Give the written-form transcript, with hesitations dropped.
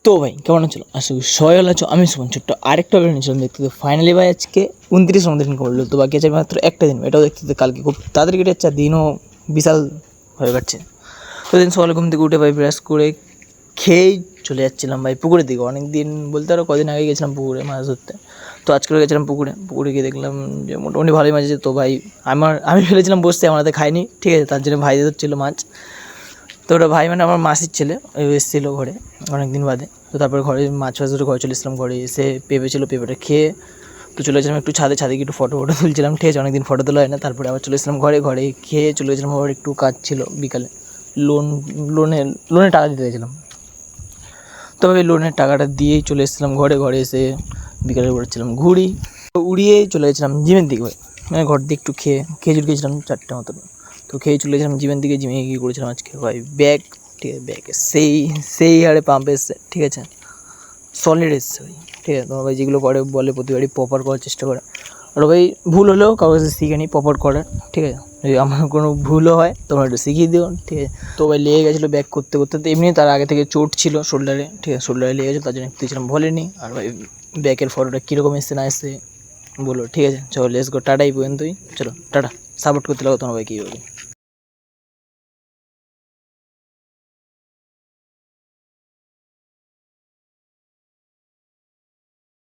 তো ভাই কেমন আছো? আশা করি সবাই ভালো আছো। আমি সুমন ছোট্ট আরেকটা ভিডিও নিয়েছিলাম দেখতে। তো ফাইনালি ভাই আজকে 29 আমাদের দিন করলো। তো বাকি আছে মাত্র একটা দিন। এটাও দেখতে কালকে খুব তাড়াতাড়ি কেটে যাচ্ছে, দিনও বিশাল হয়ে যাচ্ছে। তো দিন সকালে ঘুম থেকে উঠে ভাই ব্রাশ করে খেয়েই চলে যাচ্ছিলাম ভাই পুকুরের দিকে। অনেক দিন বলতে আরও কদিন আগে গেছিলাম পুকুরে মাছ ধরতে। তো আজকে গেছিলাম পুকুরে গিয়ে দেখলাম যে মোটামুটি ভালোই মাছ আছে। তো ভাই আমি ফেলেছিলাম বসতে, আমার হাতে খাইনি, ঠিক আছে, তার জন্য ভাই ধরছিল মাছ। তো ওটা ভাই মানে আমার মাসির ছেলে, এসেছিলো ঘরে অনেক দিন বাদে। তো তারপরে ঘরে মাছ ফাছ ধরে ঘরে চলে এসেছিলাম। ঘরে এসে পেঁপে ছিল, পেঁপেটা খেয়ে তো চলে গেছিলাম একটু ছাদে গিয়ে একটু ফটো তুলছিলাম, ঠিক আছে, অনেকদিন ফটো তোলা হয় না। তারপরে আবার চলে এসেছিলাম ঘরে খেয়ে চলে গেছিলাম। আবার একটু কাজ ছিল বিকালে, লোনের টাকা দিতে গেছিলাম। তবে লোনের টাকাটা দিয়েই চলে এসেছিলাম ঘরে এসে বিকালে উড়াচ্ছিলাম উড়িয়েই চলে গেছিলাম জিমের দিকে ভাই। মানে ঘর দিয়ে একটু খেজুর খেয়েছিলাম 4টে মতো। তো খেয়ে চলে গেছিলাম জিমে গিয়ে করেছিলাম আজকে ভাই ব্যাগ, ঠিক আছে, ব্যাগে সেই হারে পাম্প এসছে, ঠিক আছে, সলিড এসছে ভাই, ঠিক আছে। তোমার ভাই যেগুলো করে বলে প্রতিবারই প্রপার করার চেষ্টা করে, আর ভাই ভুল হলেও কারোর কাছে শিখে নিই প্রপার করার, ঠিক আছে। যদি আমার কোনো ভুলও হয় তোমরা একটু শিখিয়ে দিও, ঠিক আছে। তো ভাই লেগে গেছিলো ব্যাগ করতে তো এমনি তার আগে থেকে চোট ছিল শোল্ডারে, ঠিক আছে, শোল্ডারে লেগে গেছিলো, তার জন্য দিয়েছিলাম বলেনি। আর ভাই ব্যাগের ফটোটা কীরকম এসছে না এসছে বলো, ঠিক আছে। চলো লেটস গো, টাটাই পর্যন্তই, চলো টাটা। সাপোর্ট করতে লাগো তোমার ভাই কী হবে।